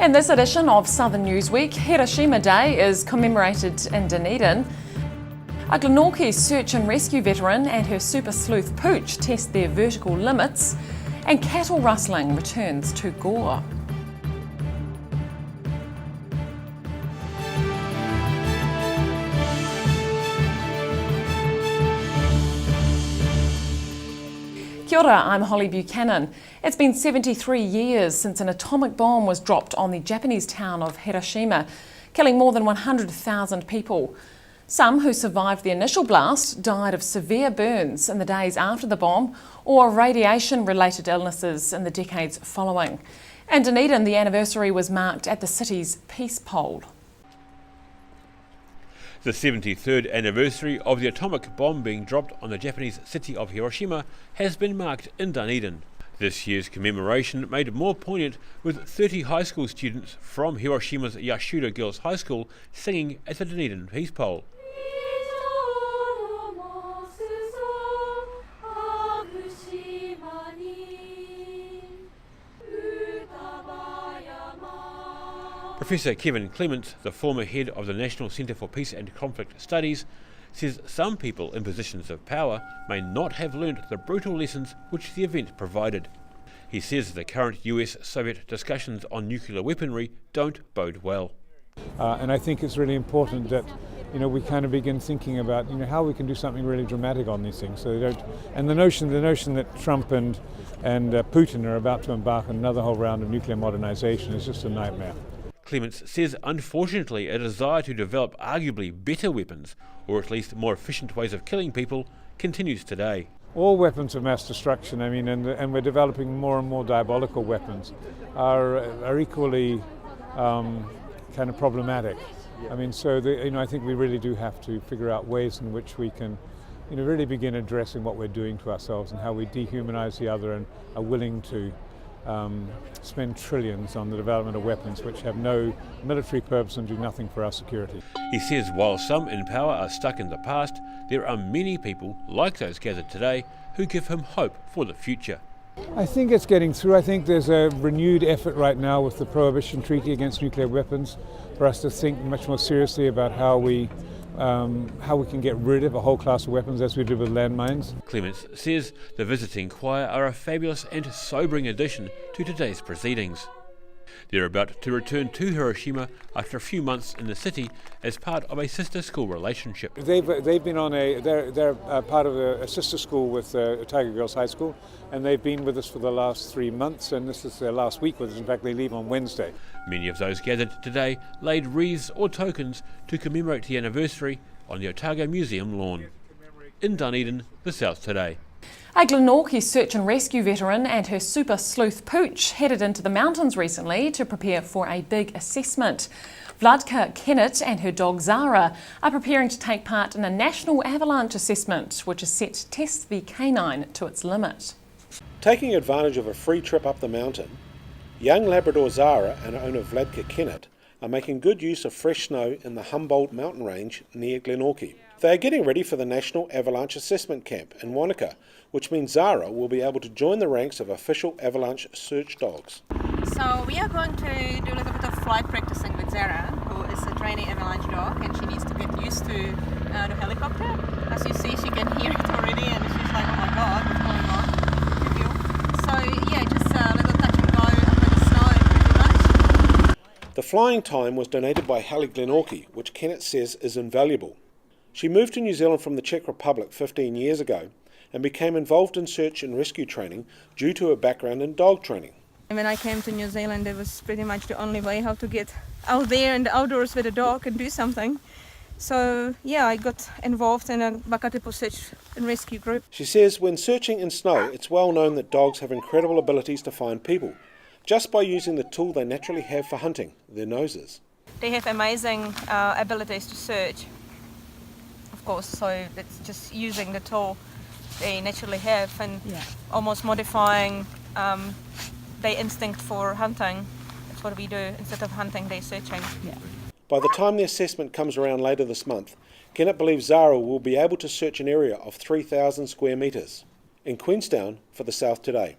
In this edition of Southern Newsweek, Hiroshima Day is commemorated in Dunedin. A Glenorchy search and rescue veteran and her super sleuth Pooch test their vertical limits, and cattle rustling returns to Gore. Kia ora, I'm Holly Buchanan. It's been 73 years since an atomic bomb was dropped on the Japanese town of Hiroshima, killing more than 100,000 people. Some who survived the initial blast died of severe burns in the days after the bomb or radiation-related illnesses in the decades following. In Dunedin, the anniversary was marked at the city's Peace Pole. The 73rd anniversary of the atomic bomb being dropped on the Japanese city of Hiroshima has been marked in Dunedin. This year's commemoration made more poignant with 30 high school students from Hiroshima's Yasuda Girls High School singing at the Dunedin Peace Pole. Professor Kevin Clements, the former head of the National Centre for Peace and Conflict Studies, says some people in positions of power may not have learnt the brutal lessons which the event provided. He says the current US-Soviet discussions on nuclear weaponry don't bode well. And I think it's really important that we kind of begin thinking about how we can do something really dramatic on these things. So they don't. And the notion that Trump and Putin are about to embark on another whole round of nuclear modernization is just a nightmare. Clements says unfortunately a desire to develop arguably better weapons, or at least more efficient ways of killing people, continues today. All weapons of mass destruction, and we're developing more and more diabolical weapons, are equally kind of problematic. I think we really do have to figure out ways in which we can really begin addressing what we're doing to ourselves and how we dehumanize the other and are willing to spend trillions on the development of weapons which have no military purpose and do nothing for our security. He says while some in power are stuck in the past, there are many people, like those gathered today, who give him hope for the future. I think it's getting through. I think there's a renewed effort right now with the Prohibition Treaty against nuclear weapons for us to think much more seriously about how we can get rid of a whole class of weapons as we did with landmines. Clements says the visiting choir are a fabulous and sobering addition to today's proceedings. They're about to return to Hiroshima after a few months in the city as part of a sister school relationship. They've been on they're part of a sister school with Tiger Girls High School, and they've been with us for the last 3 months, and this is their last week with us. In fact, they leave on Wednesday. Many of those gathered today laid wreaths or tokens to commemorate the anniversary on the Otago Museum lawn. In Dunedin, the South Today. A Glenorchy search and rescue veteran and her super sleuth Pooch headed into the mountains recently to prepare for a big assessment. Vladka Kennett and her dog Zara are preparing to take part in a national avalanche assessment, which is set to test the canine to its limit. Taking advantage of a free trip up the mountain, young Labrador Zara and owner Vladka Kennett are making good use of fresh snow in the Humboldt mountain range near Glenorchy. They are getting ready for the National Avalanche Assessment Camp in Wanaka, which means Zara will be able to join the ranks of official avalanche search dogs. So we are going to do a little bit of flight practicing with Zara, who is a trainee avalanche dog, and she needs to get used to the helicopter. As you see, she can hear it already, and she's like, oh my god, what's going on? So yeah, just a little touch and go up in the snow pretty much. The flying time was donated by Hallie Glenorchy, which Kennett says is invaluable. She moved to New Zealand from the Czech Republic 15 years ago and became involved in search and rescue training due to her background in dog training. When I came to New Zealand, it was pretty much the only way how to get out there in the outdoors with a dog and do something. So yeah, I got involved in a Bakatipu search and rescue group. She says when searching in snow, it's well known that dogs have incredible abilities to find people, just by using the tool they naturally have for hunting, their noses. They have amazing abilities to search, of course, so it's just using the tool they naturally have and almost modifying their instinct for hunting. That's what we do. Instead of hunting, they're searching. Yeah. By the time the assessment comes around later this month, Kennett believes Zara will be able to search an area of 3,000 square metres. In Queenstown for the South Today.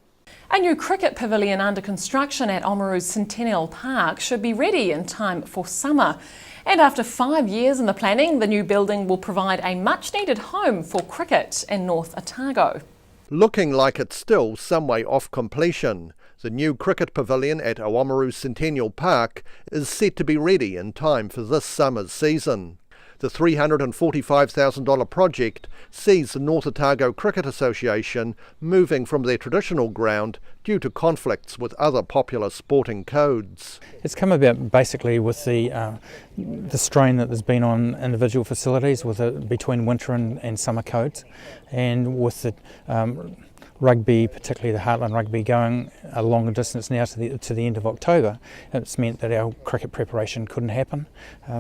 A new cricket pavilion under construction at Oamaru's Centennial Park should be ready in time for summer. And after 5 years in the planning, the new building will provide a much-needed home for cricket in North Otago. Looking like it's still some way off completion, the new cricket pavilion at Oamaru's Centennial Park is set to be ready in time for this summer's season. The $345,000 project sees the North Otago Cricket Association moving from their traditional ground due to conflicts with other popular sporting codes. It's come about basically with the strain that there's been on individual facilities between winter and summer codes, and with the rugby, particularly the Heartland Rugby, going a longer distance now to the end of October. It's meant that our cricket preparation couldn't happen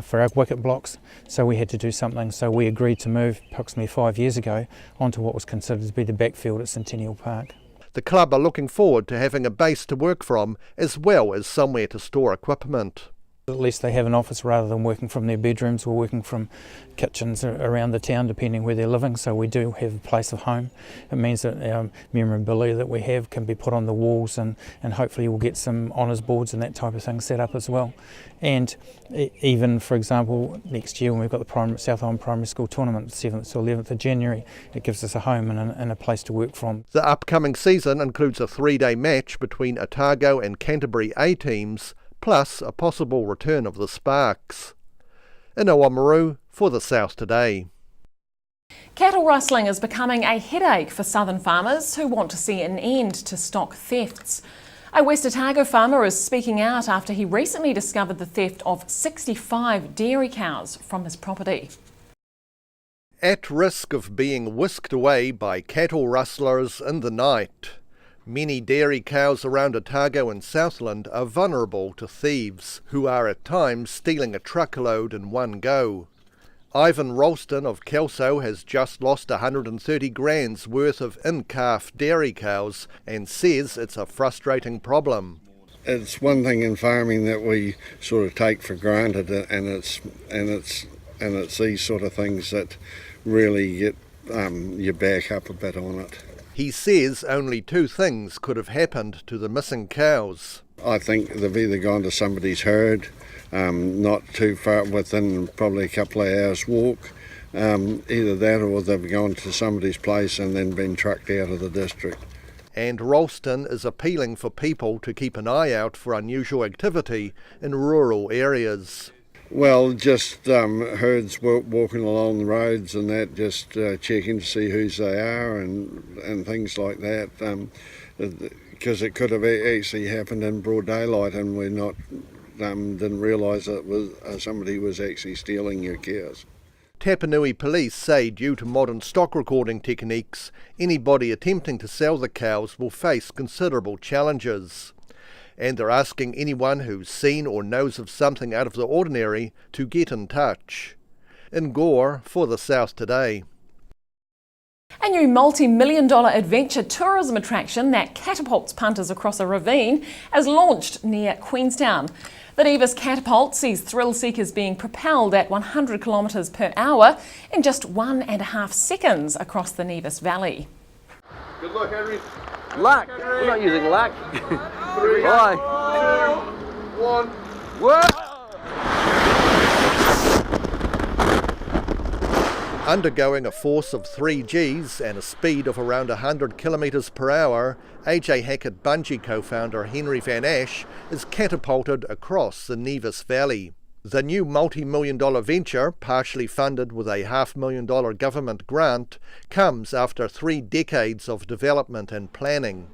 for our wicket blocks, so we had to do something. So we agreed to move approximately 5 years ago onto what was considered to be the backfield at Centennial Park. The club are looking forward to having a base to work from as well as somewhere to store equipment. At least they have an office rather than working from their bedrooms or working from kitchens around the town, depending where they're living. So we do have a place of home. It means that our memorabilia that we have can be put on the walls, and hopefully we'll get some honours boards and that type of thing set up as well. And even, for example, next year when we've got the South Island Primary School tournament, 7th to 11th of January, it gives us a home and a place to work from. The upcoming season includes a 3-day match between Otago and Canterbury A teams, plus a possible return of the Sparks. In Oamaru, for the South Today. Cattle rustling is becoming a headache for southern farmers who want to see an end to stock thefts. A West Otago farmer is speaking out after he recently discovered the theft of 65 dairy cows from his property. At risk of being whisked away by cattle rustlers in the night, many dairy cows around Otago and Southland are vulnerable to thieves who are at times stealing a truckload in one go. Ivan Ralston of Kelso has just lost 130 grand's worth of in-calf dairy cows and says it's a frustrating problem. It's one thing in farming that we sort of take for granted, and it's these sort of things that really get you back up a bit on it. He says only 2 things could have happened to the missing cows. I think they've either gone to somebody's herd, not too far, within probably a couple of hours walk. Either that, or they've gone to somebody's place and then been trucked out of the district. And Ralston is appealing for people to keep an eye out for unusual activity in rural areas. Well, just herds walking along the roads and that, just checking to see whose they are and things like that, because it could have actually happened in broad daylight and we're not didn't realise that it was somebody was actually stealing your cows. Tapanui police say due to modern stock recording techniques, anybody attempting to sell the cows will face considerable challenges. And they're asking anyone who's seen or knows of something out of the ordinary to get in touch. In Gore, for the South Today. A new multi-million-dollar adventure tourism attraction that catapults punters across a ravine has launched near Queenstown. The Nevis catapult sees thrill seekers being propelled at 100 kilometres per hour in just 1.5 seconds across the Nevis Valley. Good luck, Henry. Luck. We're not using luck. 3, Bye. 2, 1. Whoa! Undergoing a force of 3 Gs and a speed of around 100 kilometres per hour, AJ Hackett Bungee co-founder Henry Van Ash is catapulted across the Nevis Valley. The new multi-million-dollar venture, partially funded with a $500,000 government grant, comes after 3 decades of development and planning.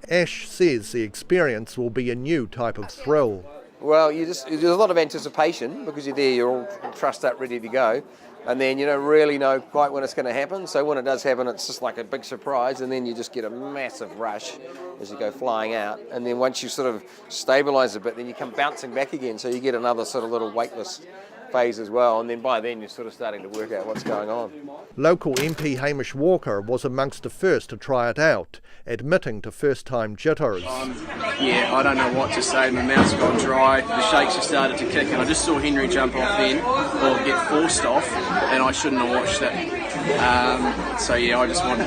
Ash says the experience will be a new type of thrill. Well, there's a lot of anticipation because you're there, you're all trussed up, ready to go. And then you don't really know quite when it's going to happen. So when it does happen, it's just like a big surprise, and then you just get a massive rush as you go flying out. And then once you sort of stabilise a bit, then you come bouncing back again. So you get another sort of little weightless phase as well. And then by then you're sort of starting to work out what's going on. Local MP Hamish Walker was amongst the first to try it out, admitting to first-time jitters. Yeah, I don't know what to say. My mouth's gone dry. The shakes have started to kick, and I just saw Henry jump off then, or get forced off, and I shouldn't have watched that. So yeah, I just want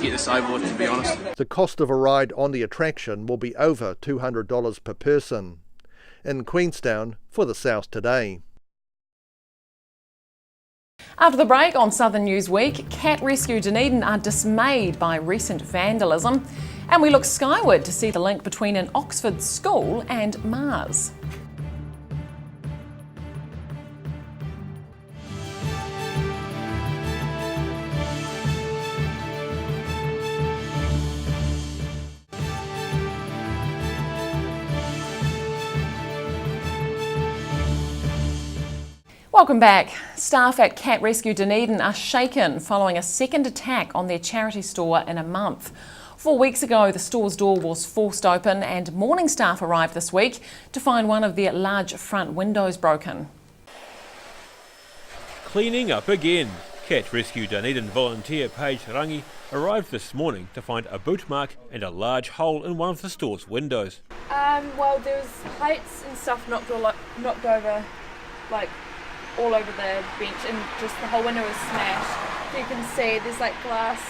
to get this over with, to be honest. The cost of a ride on the attraction will be over $200 per person. In Queenstown, for the South Today. After the break on Southern Newsweek, Cat Rescue Dunedin are dismayed by recent vandalism, and we look skyward to see the link between an Oxford school and Mars. Welcome back. Staff at Cat Rescue Dunedin are shaken following a second attack on their charity store in a month. 4 weeks ago, the store's door was forced open and morning staff arrived this week to find one of their large front windows broken. Cleaning up again. Cat Rescue Dunedin volunteer Paige Rangi arrived this morning to find a boot mark and a large hole in one of the store's windows. Well, there was plates and stuff knocked over, like all over the bench, and just the whole window was smashed. You can see there's like glass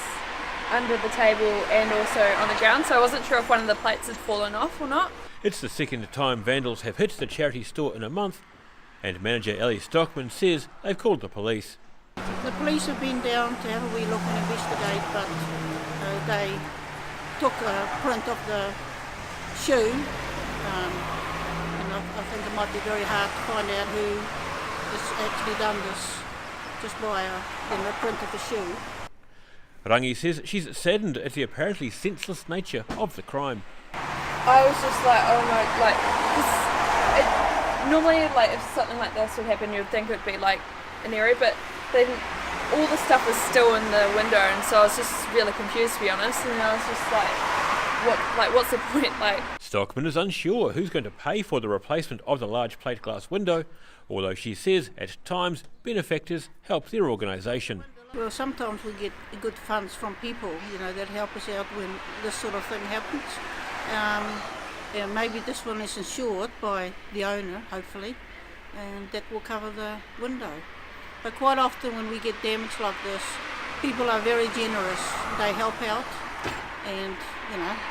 under the table and also on the ground, so I wasn't sure if one of the plates had fallen off or not. It's the second time vandals have hit the charity store in a month, and manager Ellie Stockman says they've called the police. The police have been down to have a wee look and investigate, but they took a print of the shoe, and I think it might be very hard to find out who has actually done this just by a print of the shoe. Rangi says she's saddened at the apparently senseless nature of the crime. I was just like, oh my, like, normally, like, if something like this would happen, you'd think it would be like an area, but then all the stuff was still in the window, and so I was just really confused, to be honest, and I was just like, what's the point, like? Stockman is unsure who's going to pay for the replacement of the large plate glass window, although she says at times benefactors help their organisation. Well, sometimes we get good funds from people, that help us out when this sort of thing happens. And maybe this one is insured by the owner, hopefully, and that will cover the window. But quite often when we get damage like this, people are very generous. They help out, and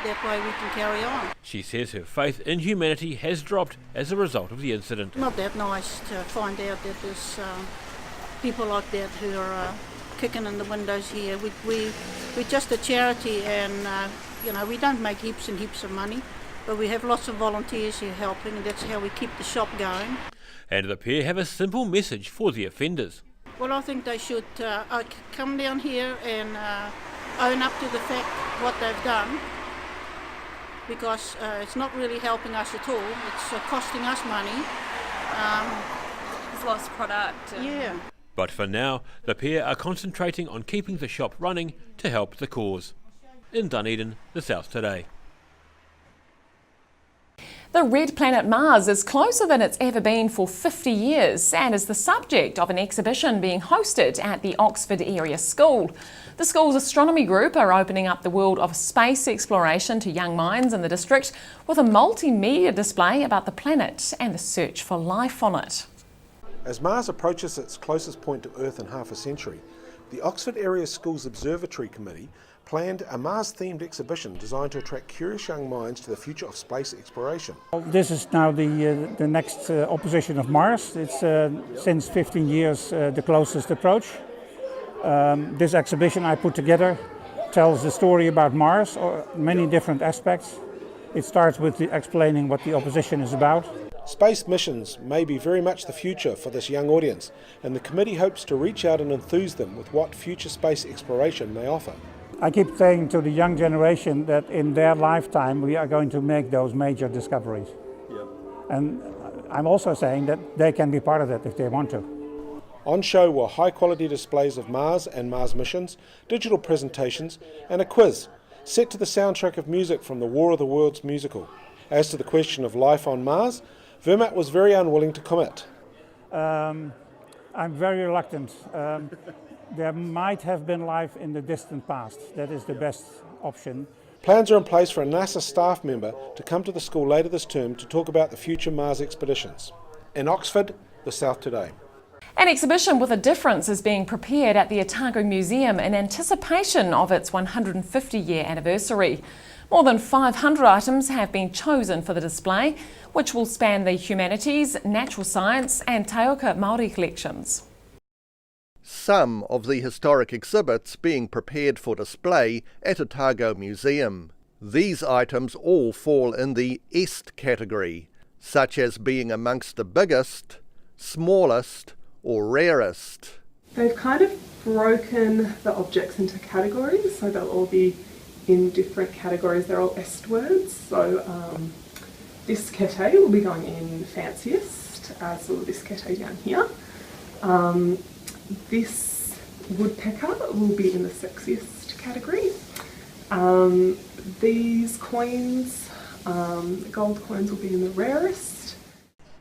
that way we can carry on. She says her faith in humanity has dropped as a result of the incident. Not that nice to find out that there's people like that who are kicking in the windows here. We're just a charity, and we don't make heaps and heaps of money, but we have lots of volunteers here helping, and that's how we keep the shop going. And the pair have a simple message for the offenders. Well, I think they should come down here and own up to the fact what they've done, because it's not really helping us at all. It's costing us money. It's lost product. Yeah. But for now, the pair are concentrating on keeping the shop running to help the cause. In Dunedin, the South Today. The red planet Mars is closer than it's ever been for 50 years and is the subject of an exhibition being hosted at the Oxford area school. The school's astronomy group are opening up the world of space exploration to young minds in the district with a multimedia display about the planet and the search for life on it. As Mars approaches its closest point to Earth in half a century, the Oxford Area Schools Observatory Committee planned a Mars-themed exhibition designed to attract curious young minds to the future of space exploration. This is now the next opposition of Mars. It's since 15 years the closest approach. This exhibition I put together tells the story about Mars, or many different aspects. It starts with explaining what the opposition is about. Space missions may be very much the future for this young audience, and the committee hopes to reach out and enthuse them with what future space exploration may offer. I keep saying to the young generation that in their lifetime we are going to make those major discoveries. Yep. And I'm also saying that they can be part of that if they want to. On show were high-quality displays of Mars and Mars missions, digital presentations, and a quiz set to the soundtrack of music from the War of the Worlds musical. As to the question of life on Mars, Vermaat was very unwilling to comment. I'm very reluctant. There might have been life in the distant past. That is the best option. Plans are in place for a NASA staff member to come to the school later this term to talk about the future Mars expeditions. In Oxford, the South Today. An exhibition with a difference is being prepared at the Otago Museum in anticipation of its 150-year anniversary. More than 500 items have been chosen for the display, which will span the humanities, natural science and Te Oka Māori collections. Some of the historic exhibits being prepared for display at Otago Museum. These items all fall in the Est category, such as being amongst the biggest, smallest or rarest. They've kind of broken the objects into categories, so they'll all be in different categories. They're all Est words, so this kete will be going in fanciest, as will this kete down here. This woodpecker will be in the sexiest category. These coins, gold coins, will be in the rarest.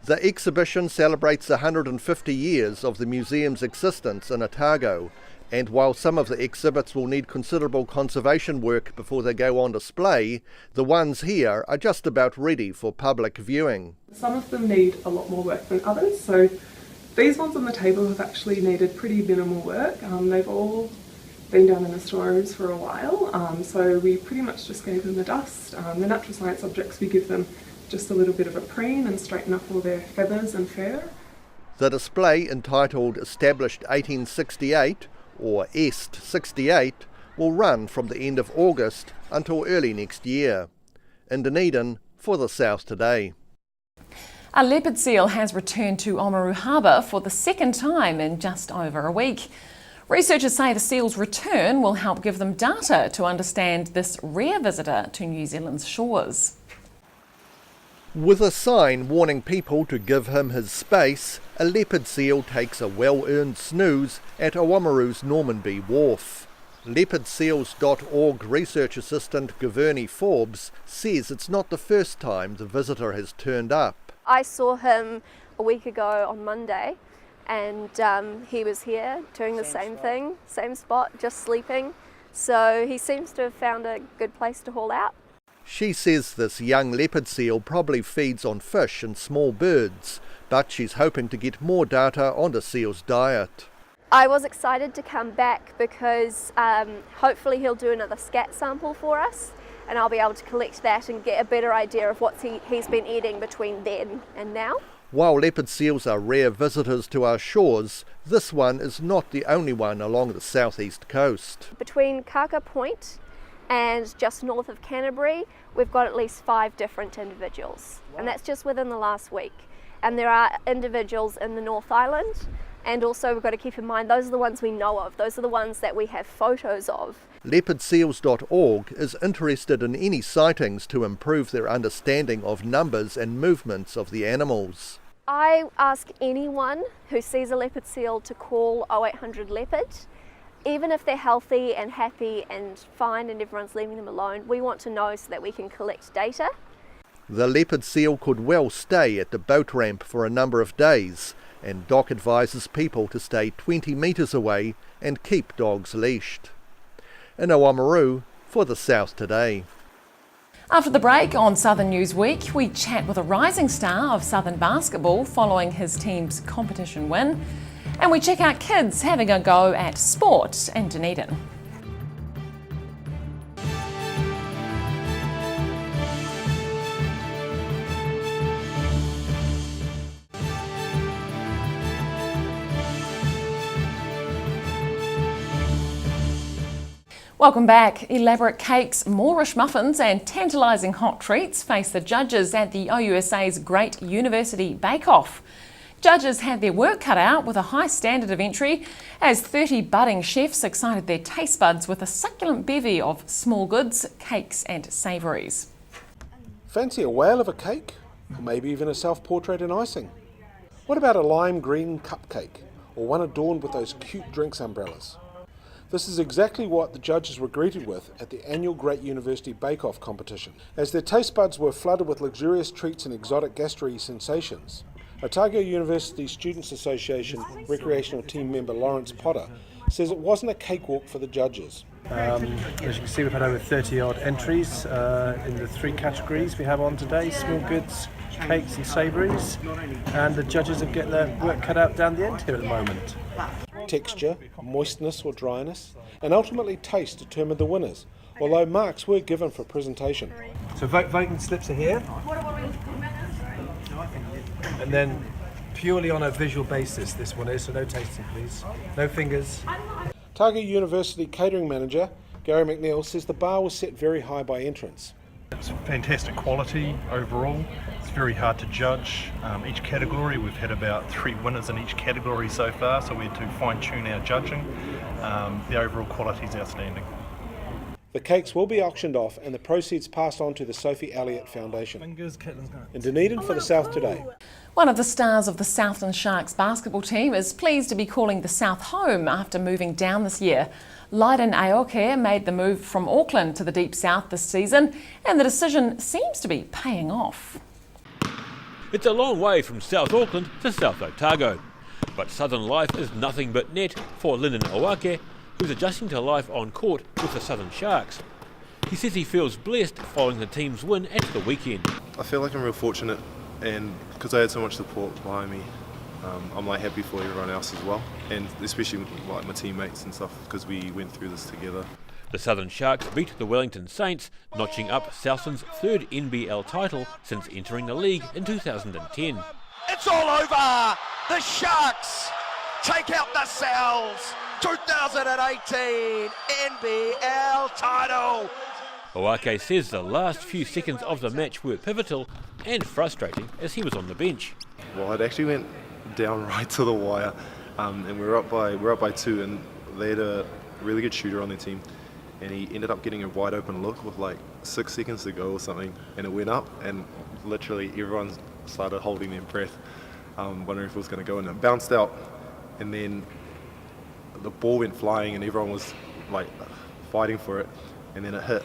The exhibition celebrates 150 years of the museum's existence in Otago, and while some of the exhibits will need considerable conservation work before they go on display, the ones here are just about ready for public viewing. Some of them need a lot more work than others, so these ones on the table have actually needed pretty minimal work. They've all been down in the storerooms for a while, so we pretty much just gave them the dust. The natural science objects, we give them just a little bit of a preen and straighten up all their feathers and fur. The display, entitled Established 1868 or Est 68, will run from the end of August until early next year. In Dunedin for the South Today. A leopard seal has returned to Oamaru Harbour for the second time in just over a week. Researchers say the seal's return will help give them data to understand this rare visitor to New Zealand's shores. With a sign warning people to give him his space, a leopard seal takes a well-earned snooze at Oamaru's Normanby Wharf. Leopardseals.org research assistant Giverny Forbes says it's not the first time the visitor has turned up. I saw him a week ago on Monday, and he was here doing the same thing, same spot, just sleeping. So he seems to have found a good place to haul out. She says this young leopard seal probably feeds on fish and small birds, but she's hoping to get more data on the seal's diet. I was excited to come back because hopefully he'll do another scat sample for us, and I'll be able to collect that and get a better idea of what he's been eating between then and now. While leopard seals are rare visitors to our shores, this one is not the only one along the southeast coast. Between Kaka Point and just north of Canterbury, we've got at least 5 different individuals. Wow. And that's just within the last week. And there are individuals in the North Island, and also we've got to keep in mind those are the ones we know of, those are the ones that we have photos of. Leopardseals.org is interested in any sightings to improve their understanding of numbers and movements of the animals. I ask anyone who sees a leopard seal to call 0800 Leopard. Even if they're healthy and happy and fine and everyone's leaving them alone, we want to know so that we can collect data. The leopard seal could well stay at the boat ramp for a number of days, and DOC advises people to stay 20 metres away and keep dogs leashed. In Oamaru for the South Today. After the break on Southern Newsweek, we chat with a rising star of Southern basketball following his team's competition win. And we check out kids having a go at sport in Dunedin. Welcome back. Elaborate cakes, Moorish muffins and tantalising hot treats face the judges at the OUSA's Great University Bake Off. Judges had their work cut out with a high standard of entry as 30 budding chefs excited their taste buds with a succulent bevy of small goods, cakes and savouries. Fancy a whale of a cake? Or maybe even a self-portrait in icing? What about a lime green cupcake? Or one adorned with those cute drinks umbrellas? This is exactly what the judges were greeted with at the annual Great University Bake Off competition. As their taste buds were flooded with luxurious treats and exotic gastry sensations, Otago University Students Association recreational team member Lawrence Potter says it wasn't a cakewalk for the judges. As you can see, we've had over 30 odd entries in the 3 categories we have on today: small goods, cakes and savouries, and the judges are getting their work cut out down the end here at the moment. Texture, moistness or dryness, and ultimately taste determine the winners, although marks were given for presentation. So voting slips are here, and then purely on a visual basis this one is, so no tasting please, no fingers. Otago University catering manager Gary McNeil says the bar was set very high by entrance. It's fantastic quality overall. It's very hard to judge each category. We've had about 3 winners in each category so far, so we had to fine-tune our judging. The overall quality is outstanding. The cakes will be auctioned off and the proceeds passed on to the Sophie Elliott Foundation. In Dunedin for the South Today. One of the stars of the Southland Sharks basketball team is pleased to be calling the South home after moving down this year. Leiden Aoke made the move from Auckland to the Deep South this season, and the decision seems to be paying off. It's a long way from South Auckland to South Otago, but Southern life is nothing but net for Lyndon Owake, who's adjusting to life on court with the Southern Sharks. He says he feels blessed following the team's win at the weekend. I feel like I'm real fortunate, and because I had so much support behind me, I'm happy for everyone else as well, and especially my teammates and stuff, because we went through this together. The Southern Sharks beat the Wellington Saints, notching up Southland's 3rd NBL title since entering the league in 2010. It's all over! The Sharks take out the Cells! 2018 NBL title! Owake says the last few seconds of the match were pivotal and frustrating as he was on the bench. Well, it actually went down right to the wire, and we were up by 2, and they had a really good shooter on their team, and he ended up getting a wide open look with like 6 seconds to go or something, and it went up, and literally everyone started holding their breath, wondering if it was going to go, and it bounced out, and then the ball went flying, and everyone was like fighting for it, and then it hit.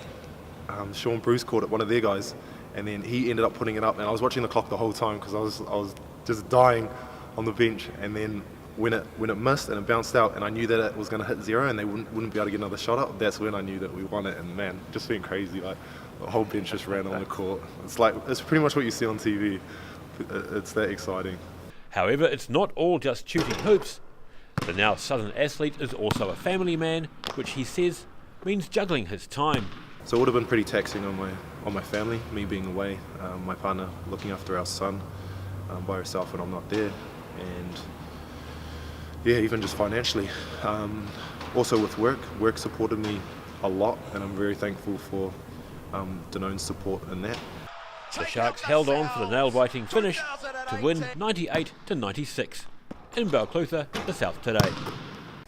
Sean Bruce caught it, one of their guys, and then he ended up putting it up, and I was watching the clock the whole time because I was just dying on the bench, and then when it missed and it bounced out, and I knew that it was going to hit 0 and they wouldn't be able to get another shot up, that's when I knew that we won it. And man, just went crazy, like the whole bench just ran on the court. It's pretty much what you see on TV. It's that exciting. However, it's not all just shooting hoops. The now Southern athlete is also a family man, which he says means juggling his time. So it would have been pretty taxing on my family, me being away, my partner looking after our son by herself when I'm not there, and yeah, even just financially. Also with work supported me a lot, and I'm very thankful for Danone's support in that. The Sharks held on for the nail-biting finish to win 98-96. In Balclutha, the South Today.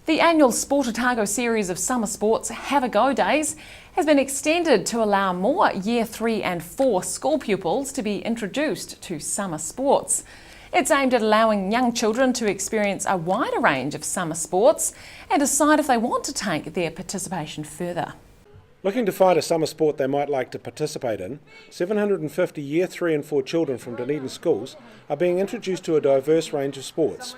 The annual Sport Otago series of summer sports Have a Go Days has been extended to allow more Year 3 and 4 school pupils to be introduced to summer sports. It's aimed at allowing young children to experience a wider range of summer sports and decide if they want to take their participation further. Looking to find a summer sport they might like to participate in, 750 Year 3 and 4 children from Dunedin schools are being introduced to a diverse range of sports.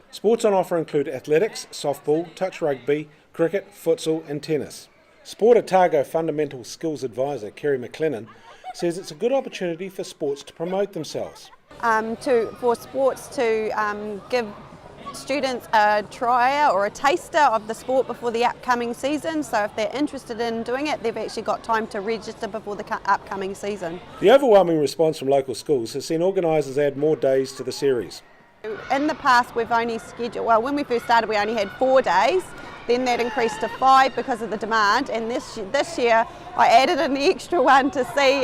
Sports on offer include athletics, softball, touch rugby, cricket, futsal and tennis. Sport Otago Fundamental Skills Advisor Kerry McLennan says it's a good opportunity for sports to promote themselves. For sports to give students a trial or a taster of the sport before the upcoming season, so if they're interested in doing it, they've actually got time to register before the upcoming season. The overwhelming response from local schools has seen organisers add more days to the series. In the past we've only scheduled, well when we first started we only had 4 days, then that increased to 5 because of the demand, and this year I added an extra one to see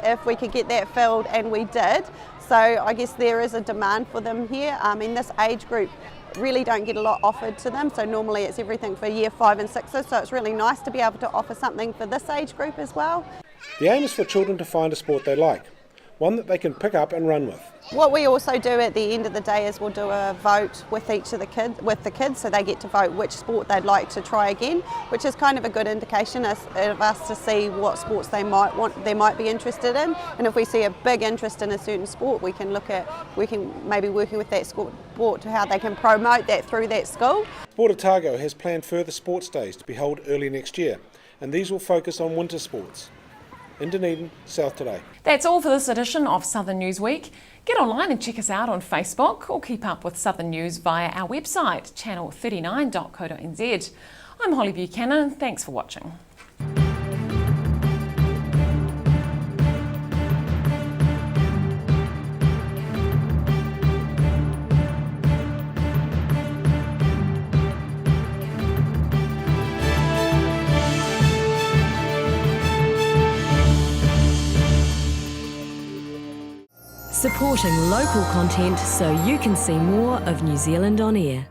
if we could get that filled, and we did. So I guess there is a demand for them here. In this age group really don't get a lot offered to them, so normally it's everything for Year 5 and 6s, so it's really nice to be able to offer something for this age group as well. The aim is for children to find a sport they like, one that they can pick up and run with. What we also do at the end of the day is we'll do a vote with each of the kids, so they get to vote which sport they'd like to try again, which is kind of a good indication of us to see what sports they might be interested in. And if we see a big interest in a certain sport, we can maybe working with that sport to how they can promote that through that school. Sport Otago has planned further sports days to be held early next year, and these will focus on winter sports. In Dunedin, South Today. That's all for this edition of Southern News Week. Get online and check us out on Facebook or keep up with Southern News via our website, channel39.co.nz. I'm Holly Buchanan. Thanks for watching. Supporting local content so you can see more of New Zealand on air.